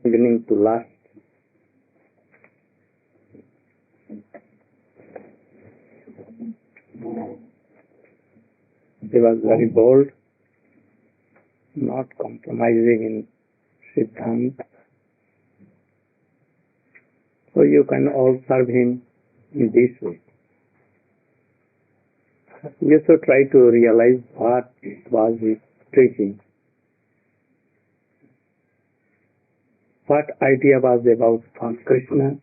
beginning to last. He was very bold, not compromising in Siddhanta. So you can all serve him in this way. You should try to realize what was his preaching. What idea was about for Krishna,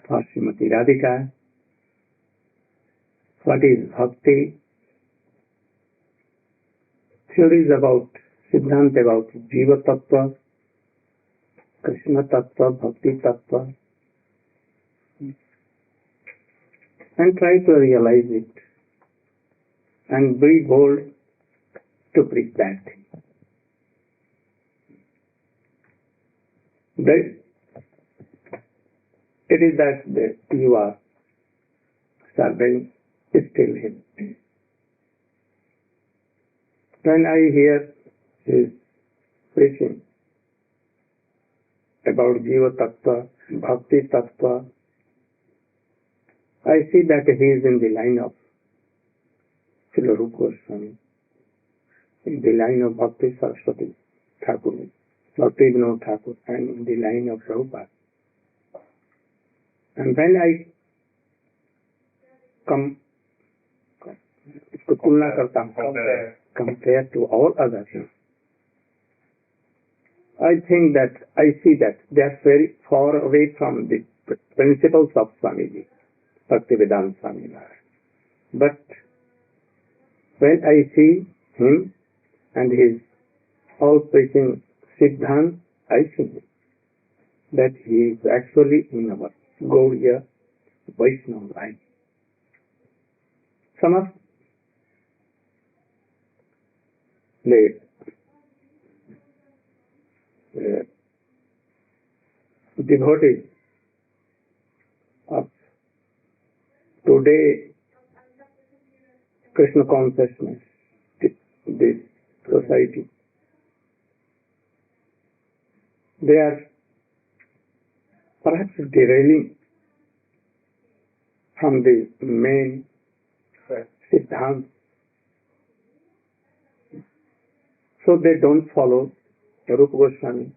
for Srimati Radhika, what is bhakti, theories about Siddhanta about Jiva Tattva, Krishna Tattva, Bhakti Tattva, and try to realize it and be bold to preach that thing. It is that you are serving still him. When I hear his preaching about Jiva Tattva, Bhakti Tattva, I see that he is in the line of Srila Goswami, in the line of Bhakti Sarasvati Thakur, Bhakti Thakur, and in the line of Prabhupada. And when I compare to all others, I think that I see that they are very far away from the principles of Swamiji, Bhaktisiddhanta Sarasvati. But when I see him and his all preaching Siddhanta, I see that he is actually in our Glories of Srila line. Some of the devotees of today Krishna consciousness, this society, they are perhaps derailing from the main Siddhanta. So they don't follow Rupa Goswami.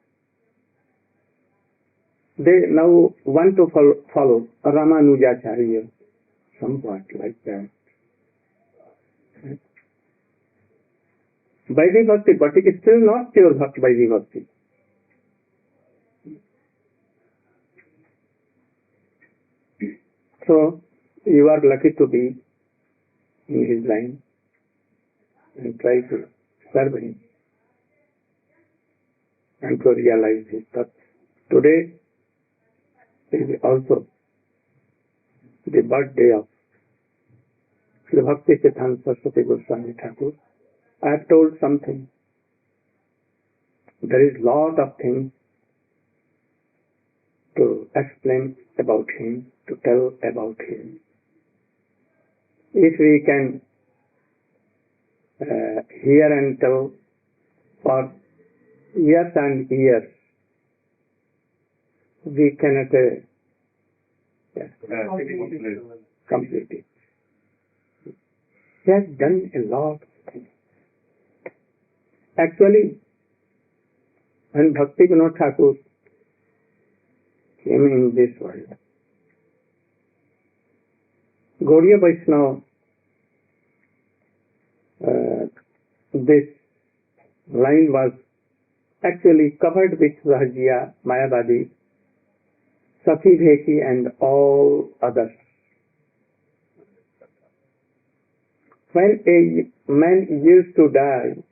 They now want to follow Ramanujacharya, somewhat like that. Vaidhi Bhakti, but it is still not pure Bhakti, Vaidhi Bhakti. So you are lucky to be in his line and try to serve him and to realize his thoughts. Today is also the birthday of Srila Bhaktisiddhanta Sarasvati Goswami Thakur. I have told something. There is lot of things to explain about him, to tell about him. If we can hear and tell for years and years, we cannot complete it. He has done a lot of things. Actually, when Bhaktivinoda Thakur came in this world, Gaudiya Vaishnava, this line was actually covered with Rahajya, Mayavadi, Safi Bheki and all others. When a man used to die,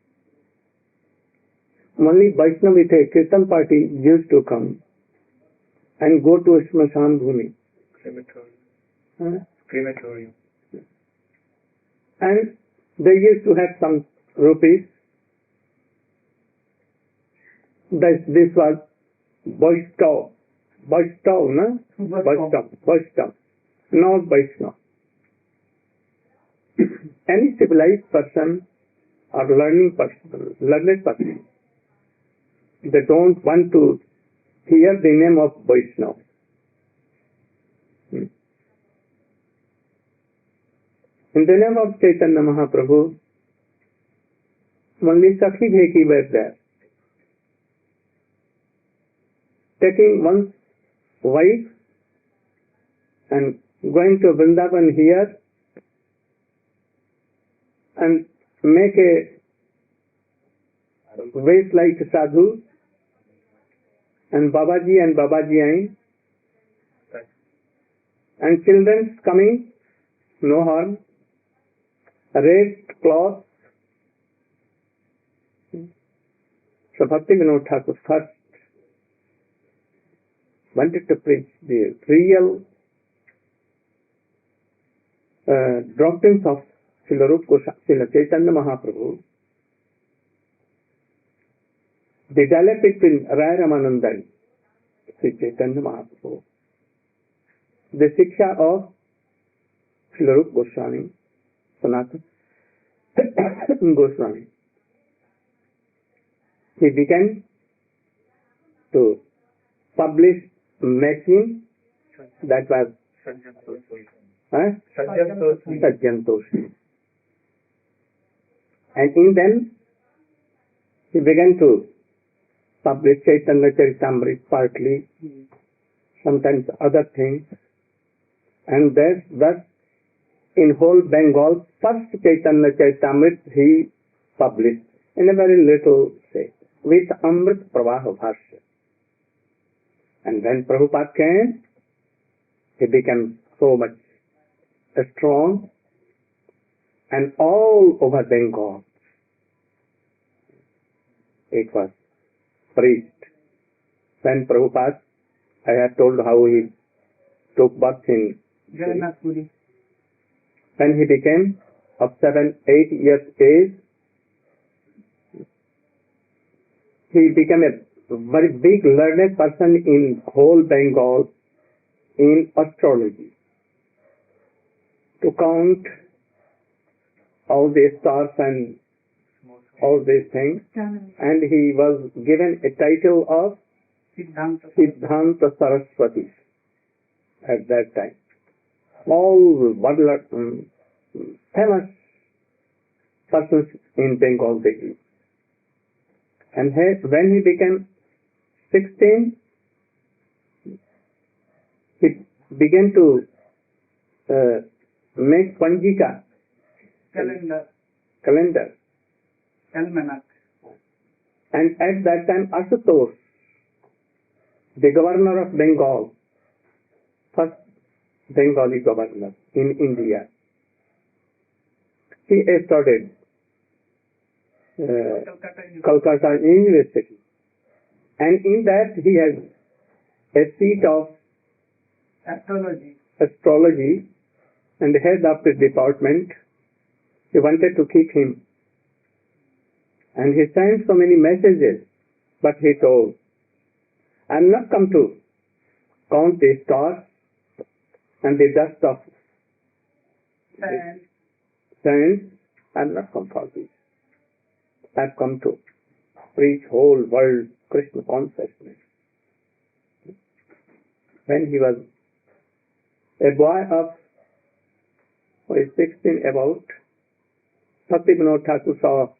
only Vaishnava with a Kirtan party used to come and go to Smashan Bhumi. Crematorium. And they used to have some rupees. This was Vaishnava. Vaishnava, no? Vaishnava. Not Vaishnava. Any civilized person or learned person, They don't want to hear the name of Vaishnava. In the name of Chaitanya Mahaprabhu, only Sakhi Bheki were there. Taking one's wife and going to Vrindavan here and make a ways like sadhu and Babaji and Babaji Ain and children's coming, no harm, red cloth. So Bhaktivinoda Thakur first wanted to preach the real doctrines of Srila Chaitanya Mahaprabhu. The dialect between Raya Ramananda, Sri Chaitanya Mahaprabhu, the Siksha of Srila Rupa Goswami, Sanatana Goswami. He began to publish magazine that was Sajjantoshi. And in them he began to publish Chaitanya Charitamrita partly, sometimes other things, and thus in whole Bengal, first Chaitanya Charitamrita he published in a very little say, with Amrit Pravaha Bhashya. And when Prabhupada came, he became so much strong, and all over Bengal it was preached. When Prabhupada, I have told how he took birth in Jagannath Puri. When he became of 7-8 years age, he became a very big learned person in whole Bengal in astrology, to count all the stars and all these things, and he was given a title of Bhaktisiddhanta Sarasvati at that time. All famous persons in Bengal they lived. And when he became 16, he began to make Panjika, calendar. Almanac. And at that time Asutosh, the governor of Bengal, first Bengali governor in India, he studied Calcutta University, and in that he has a seat of astrology and head of the department. He wanted to keep him, and he sent so many messages, but he told, I am not come to count the stars and the dust of sand. I am not come for this. I have come to preach whole world Krishna consciousness. When he was a boy of 16 about, Bhaktivinoda Thakur saw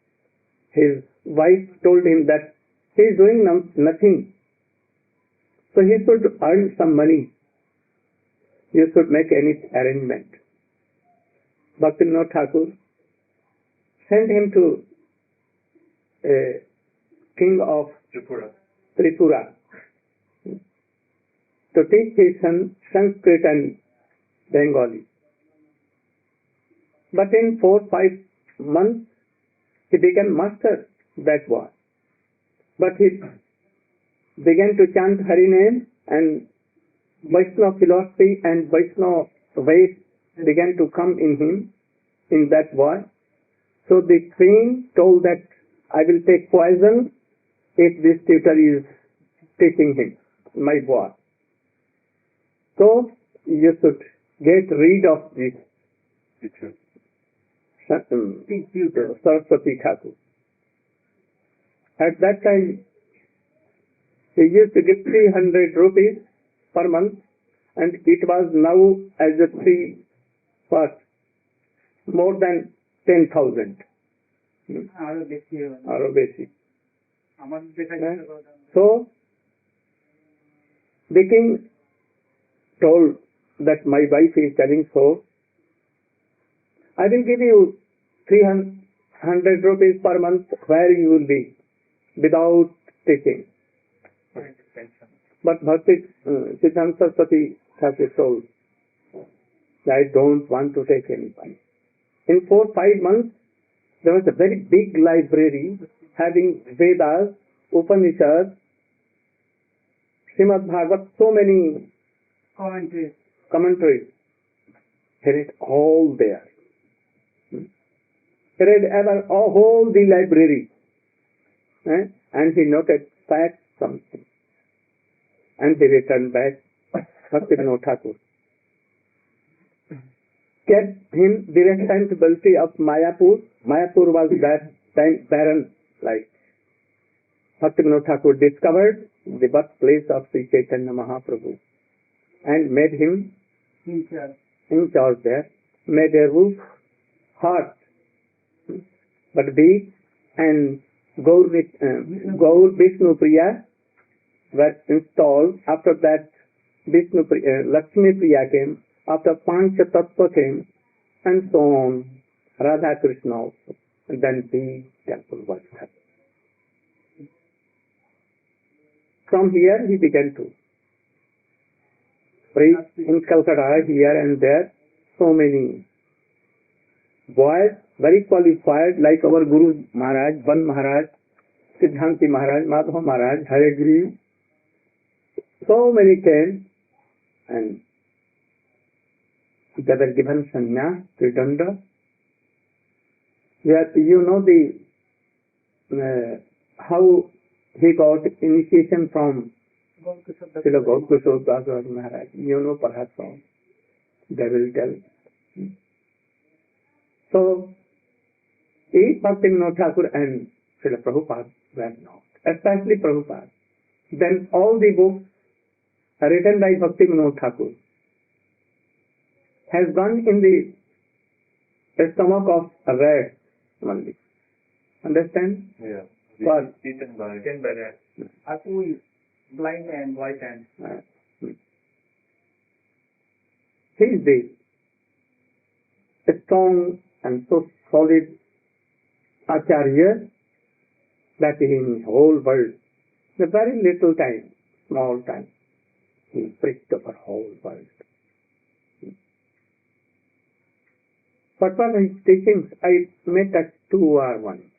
his wife told him that he is doing nothing, so he should earn some money. You should make any arrangement. Bhaktivinoda Thakur sent him to a king of Tripura to teach his son Sanskrit and Bengali. But in 4-5 months, he became master that boy. But he began to chant Hari name, and Vaishnava philosophy and Vaishnava ways began to come in him, in that boy. So the queen told that I will take poison if this tutor is teaching him, my boy. So you should get rid of this Saraswati Thakur. At that time, He used to give 300 rupees per month, and it was now as a three what more than 10,000. Aro basic. So the king told that my wife is telling so, I will give you 300 rupees per month where you will be without taking. But Bhaktisiddhanta Sarasvati has told, I don't want to take any money. In 4-5 months, there was a very big library having Vedas, Upanishads, Srimad Bhagavat, so many commentaries. He read all there. He read all the library. And he noted facts something. And he returned back. Bhaktivinoda Thakur kept him the responsibility of Mayapur. Mayapur was that time barren, like Bhaktivinoda Thakur discovered the birthplace of Sri Chaitanya Mahaprabhu and made him in charge there, made a roof hut, but big, and Gaur Vishnu Priya were installed. After that, Lakshmi Priya came, after Pancha Tattva came, and so on. Radha Krishna also. And then the temple was set. From here he began to preach in Calcutta, here and there. So many boys, very qualified, like our Guru Maharaj, Ban Maharaj, Siddhanti Maharaj, Madhava Maharaj, Haregri. So many came and they were given sannyas, tridanda. You know how he got initiation from Srila Bhaktisiddhanta Maharaj. You know perhaps all. They will tell. So, if Bhaktivinoda Thakur and Srila Prabhupada were not, especially Prabhupada, then all the books written by Bhaktivinoda Thakur has gone in the stomach of a rat only. Understand? Yeah. What? Eaten by that. Aku is blind and white and He is the strong and so solid Acharya that in whole world, in a very little time, small time, he preached over whole world. What were his teachings? I made that 2 or 1.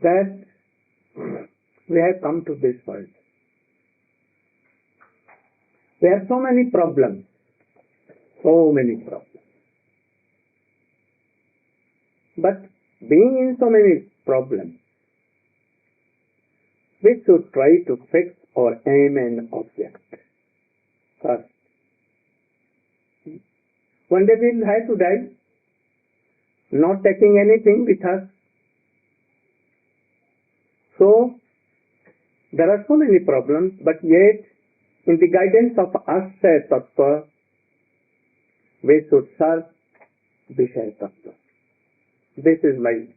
That we have come to this world. There are so many problems. But being in so many problems, we should try to fix our aim and object first. One day we will have to die, not taking anything with us. So, there are so many problems, but yet, in the guidance of Asya Tattva, we should serve Vishaya Tattva. This is my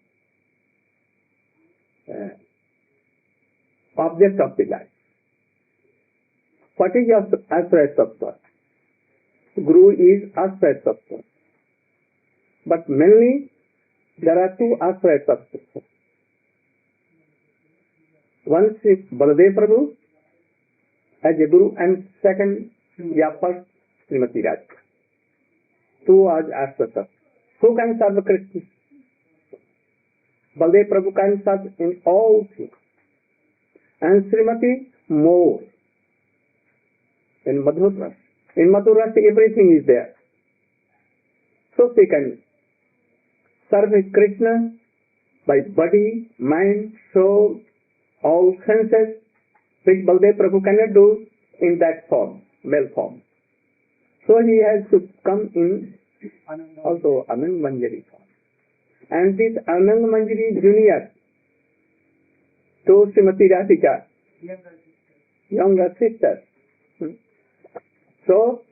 object of the life. What is Asya Tattva? Guru is Asya Tattva. But mainly, there are 2 Asya Tattva. One is Baladev Prabhu as a Guru, and second, first Srimati Radhika. 2 are Asya Tattva. Who can serve Krishna? Baladev Prabhu can serve in all things. And Srimati more. In Madhur Rasa. In Madhur Rasa everything is there. So she can serve Krishna by body, mind, soul, all senses, which Baladev Prabhu cannot do in that form, male form. So he has to come in also Anand Manjari form. And this Anand Manjari Junior to Srimati Radhika, Younger sister. younger sister. So,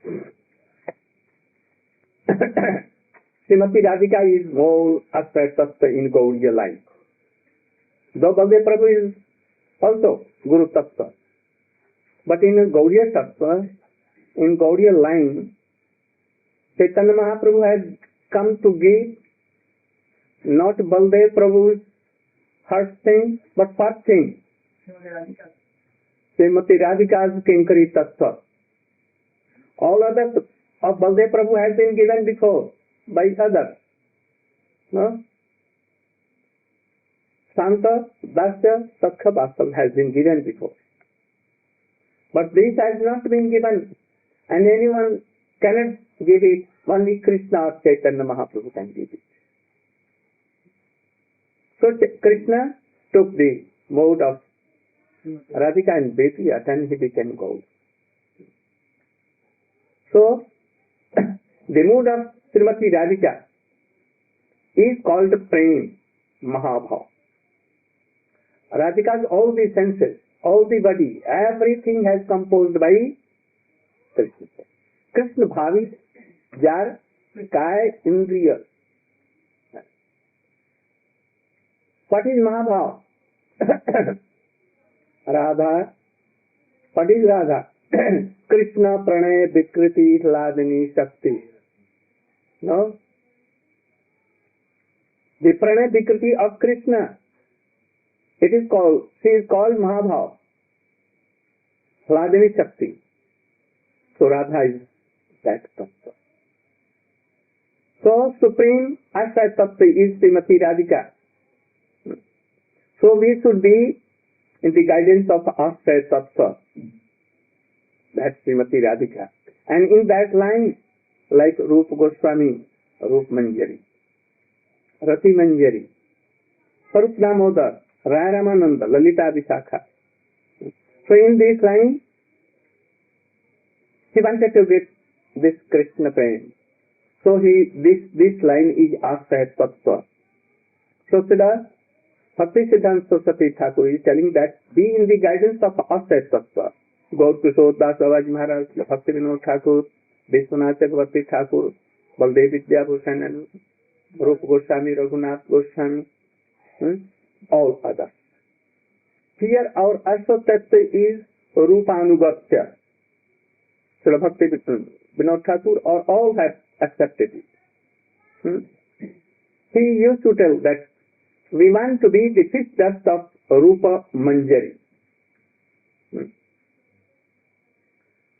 Srimati Radhika is more aspect of the in Gaudiya line. Though Baldev Prabhu is also Guru Tattva. But in Gaudiya Tattva, in Gaudiya line, Chaitanya Mahaprabhu has come to give not Baldev Prabhu's first thing, but first thing. Srimati Radhika's Kinkari Tattva. All others of Baldev Prabhu has been given before by others. No? Santa, Dasya, Sakha, Vasav has been given before. But this has not been given, and anyone cannot give it. Only Krishna or Chaitanya Mahaprabhu can give it. So Krishna took the mode of Radhika and Betiyat and he became Gaur. So the mood of Srimati Radhika is called Prem Mahabhav. Radhika's all the senses, all the body, everything has composed by Krishna. Krishna Bhavi Jar Kai Indriya. What is Mahabhav? Radha. What is Radha? Krishna Pranay Vikriti Hladini Shakti. No? The Pranay Vikriti of Krishna. It is called, she is called Mahabhav. Hladini Shakti. So Radha is that tattva. So Supreme Asya Tattva is Srimati Radhika. So we should be in the guidance of Asya Tattva. That's Srimati Radhika. And in that line, like Rupa Goswami, Rup Manjari, Rati Manjari, Sarup Damodar, Raya Ramananda, Lalita Vishakha. So in this line, he wanted to get this Krishna Prem. So this line is Asya Tattva. So Srila Bhaktisiddhanta Sarasvati Thakur is telling that be in the guidance of Asya Tattva. Gaur Kishore Das Babaji Maharaj, Bhakti Vinod Thakur, Vishwanath Chakravarti Thakur, Baldev Vidyabhushan and Rupa Goswami, Raghunath Goswami, all others. Here our Asya Tattva is Rupanugatya. Srila Bhakti Vinod Thakur or all have accepted it. He used to tell that we want to be the fifth dust of Rupa Manjari.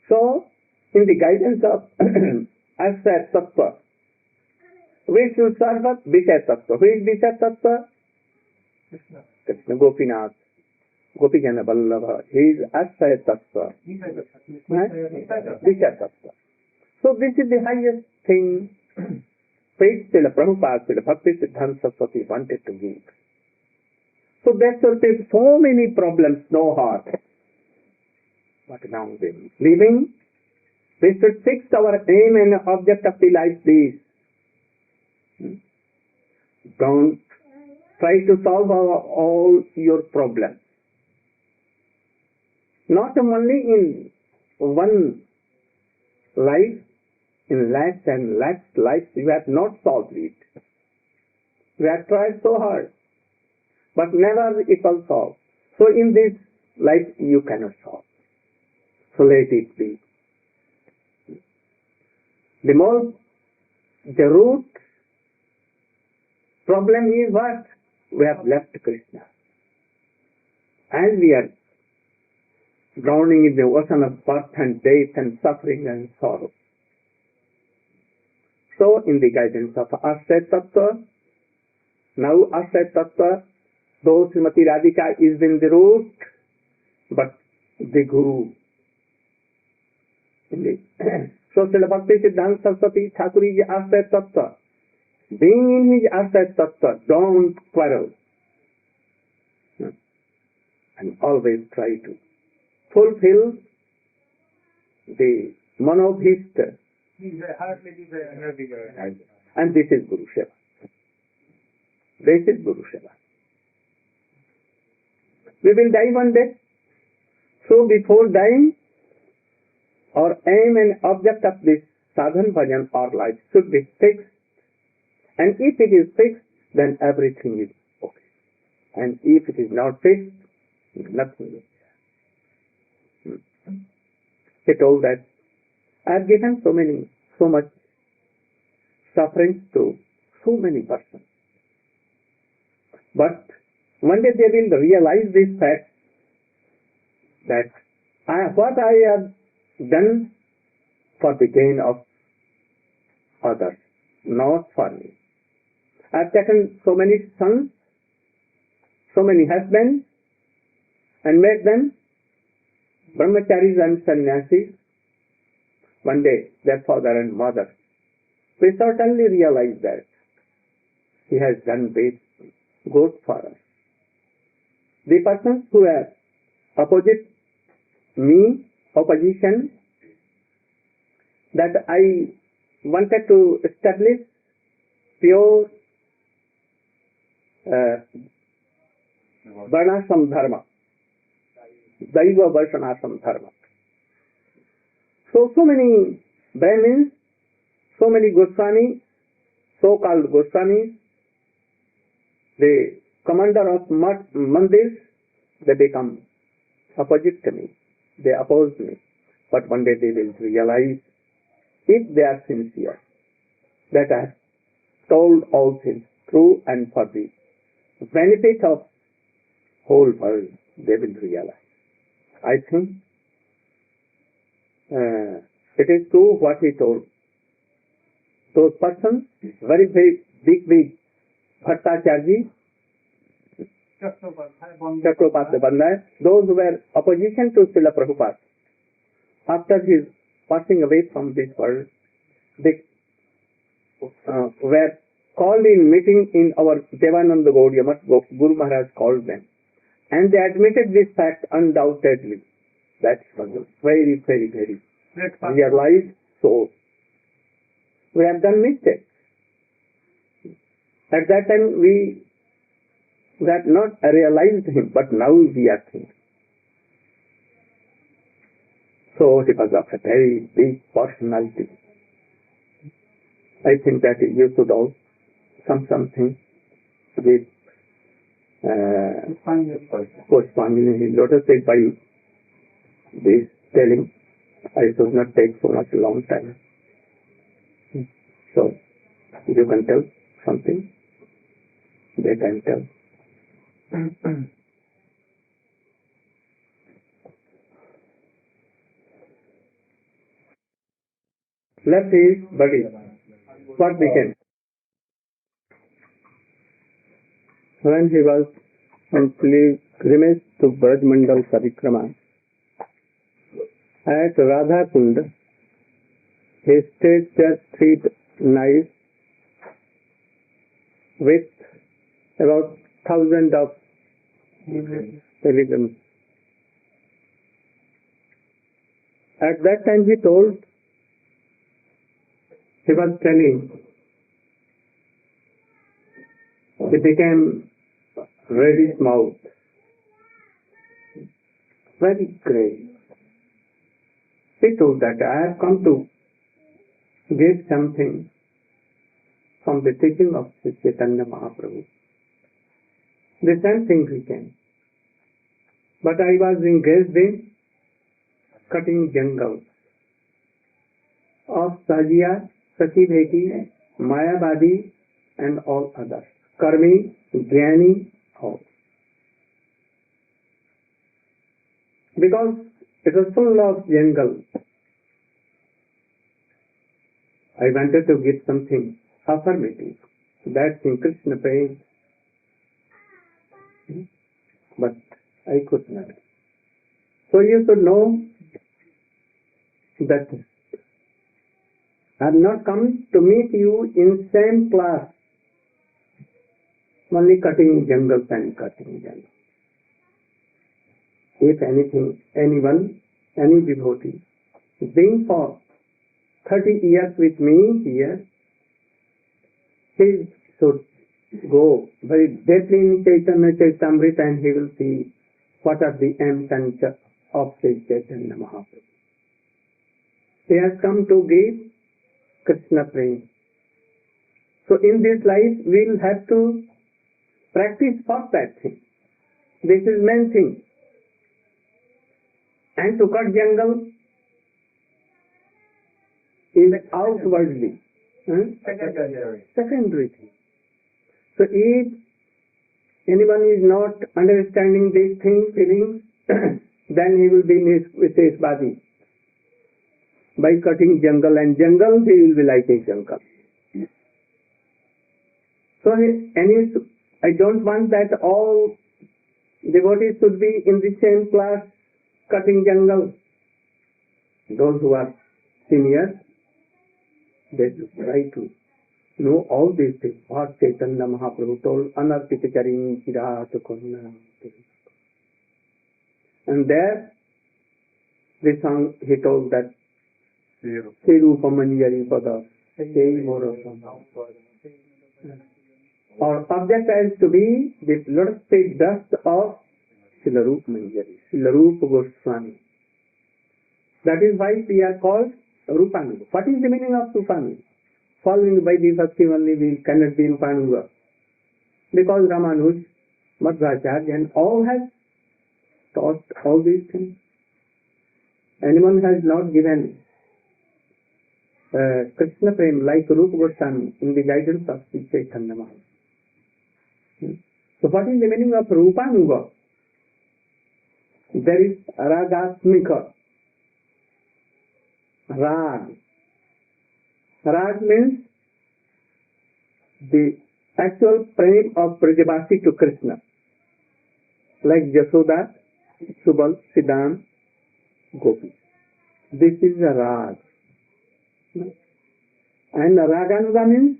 So, in the guidance of Asya Tattva, we should serve Vishaya Tattva. Who is Vishaya Tattva? Krishna Gopinath, Gopijana Vallabha. He is Asya Tattva. Vishaya Tattva. So this is the highest thing which Srila Prabhupada, Srila Bhaktisiddhanta Sarasvati wanted to give. So there should be so many problems, no heart. But now then, living, we should fix our aim and object of the life this. Don't try to solve all your problems. Not only in one life, in lakhs and lakhs lives, you have not solved it. You have tried so hard, but never it will solve. So in this life you cannot solve. So let it be. The root problem is what? We have left Krishna. And we are drowning in the ocean of birth and death and suffering and sorrow. So, in the guidance of Asya Tattva, now Asya Tattva, though Srimati Radhika is in the root, but the Guru. So, Srila Bhaktisiddhanta Sarasvati Thakur is Asya Tattva. Being in his Asya Tattva, don't quarrel. And always try to fulfill the monobhist. And this is Guru Seva. This is Guru Seva. We will die one day. So before dying, our aim and object of this sadhan bhajan or life should be fixed. And if it is fixed, then everything is okay. And if it is not fixed, nothing is there. He told that I have given so much suffering to so many persons. But one day they will realize this fact that what I have done for the gain of others, not for me. I have taken so many sons, so many husbands, and made them brahmacharis and sannyasis. One day, their father and mother will certainly realize that he has done great good for us. The persons who are opposition, that I wanted to establish pure varnashram dharma, Daiva Varnashram dharma. So many Brahmins, so many Goswamis, so-called Goswamis, the commander of mandirs, they become opposite to me. They oppose me. But one day they will realize, if they are sincere, that I have told all things true and for the benefit of whole world, they will realize. I think it is true what he told. Those persons, very big Bhattacharya, Chattopatya, those who were opposition to Srila Prabhupada, after his passing away from this world, they were called in meeting in our Devananda Gaudiya Math. Guru Maharaj called them, and they admitted this fact undoubtedly. That was a very realized soul. We have done mistakes. At that time we had not realized him, but now we are thinking. So he was of a very big personality. I think that you should all something with corresponding. Let us take by this telling. I should not take so much long time. So you can tell something. They can tell. Left his body. What became? When he was on pilgrimage to Braj Mandal Parikrama, at Radha Kund, he stayed there 3 nights with about 1,000 of pilgrims. At that time he told, he was telling, he became reddish mouth, very grey. He told that I have come to give something from the teaching of Sri Chaitanya Mahaprabhu. The same thing he came. But I was engaged in cutting jungles of Sajiya, Sati Bheti, Mayavadi and all others. Karmi, Jnani, all. Because it was full of jungle, I wanted to give something affirmative. That thing Krishna praying. But I could not. So you should know that I have not come to meet you in same class, only cutting jungles and cutting jungles. If anything, anyone, any devotee, being for 30 years with me here, he should go very deeply in Chaitanya Chaitamrita and he will see what are the aims and of Sri Chaitanya Mahaprabhu. He has come to give Krishna Prem. So in this life we will have to practice for that thing. This is main thing. And to cut jungle is outwardly. Secondary thing. So if anyone is not understanding these things, feelings, then he will be Visheshvadi. By cutting jungle and jungle, he will be like a jungle. So I don't want that all devotees should be in the same class cutting jungle. Those who are seniors, they should try to know all these things. What Chaitanya Mahaprabhu told, Anarpita Charim Kirat Kunna. And there, the song he told that Sirupamanyari Pada, our object has to be the lotus feet dust of Srila Rupa Manjari, Srila Rupa Goswami. That is why we are called Rupanuga. What is the meaning of Rupanuga? Following by the Bhakti only we cannot be Rupanuga. Because Ramanuj, Madhvacharya and all have taught all these things. Anyone has not given Krishna Prem like Rupa Goswami in the guidance of Sri Chaitanya Mahaprabhu. So what is the meaning of Rupanuga? There is Ragasmika. Rag. Rag means the actual prem of Brajavasi to Krishna. Like Jasoda, Subal, Siddham, Gopi. This is a rag. And Raganuga means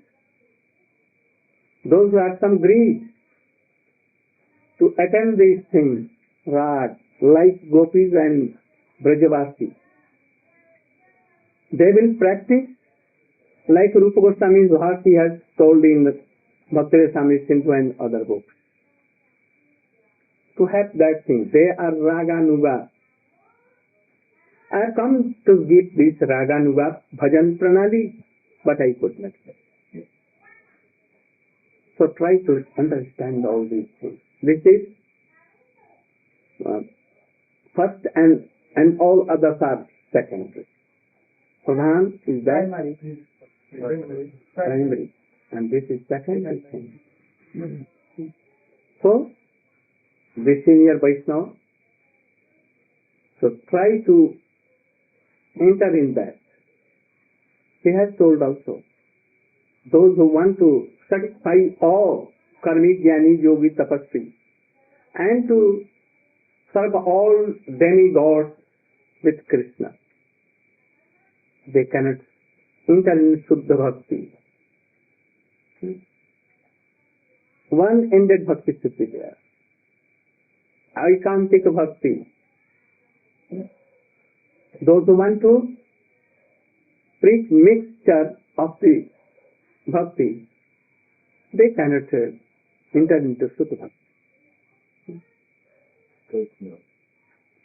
those who have some greed to attain these things, rag, like Gopis and Brajavasi. They will practice like Rupa Goswami, what he has told in Bhakti Swami Sindhu and other books. To have that thing, they are Raganuga. I have come to give this Raganuga Bhajan Pranali, but I could not get. So try to understand all these things. This is first and all others are secondary. Pradhan is that primary. And this is secondary thing. So, the senior Vaishnava, so try to enter in that. He has told also, those who want to satisfy all karmi, jnani, yogi, tapasvi, and to serve all demigods with Krishna, they cannot enter in Shuddha Bhakti. One-ended Bhakti should be there. Aikantika Bhakti. Those who want to preach mixture of the Bhakti, they cannot enter into Shuddha Bhakti.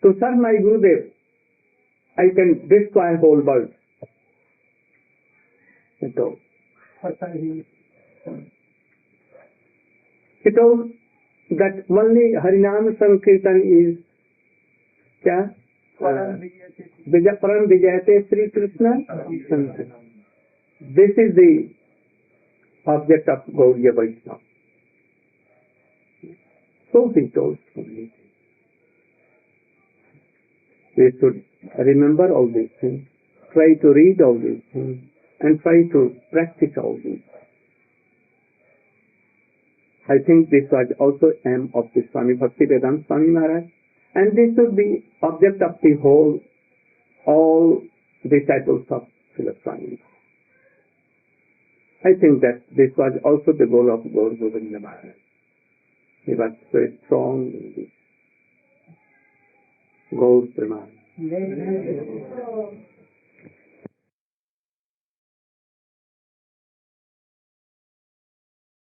To serve my Gurudev, I can destroy whole world. He told that only Harinam Sankirtan is Param Vijayate Sri Krishna Sankirtan. This is the object of Gauriya Vaishnava. So he told me. We should remember all these things, try to read all these things, and try to practice all these. I think this was also aim of the Swami Bhaktivedanta Swami Maharaj, and this should be object of the whole, all disciples of Srila Swami. I think that this was also the goal of Gaur Govinda Maharaj. He was very strong in this. Gaur Preman.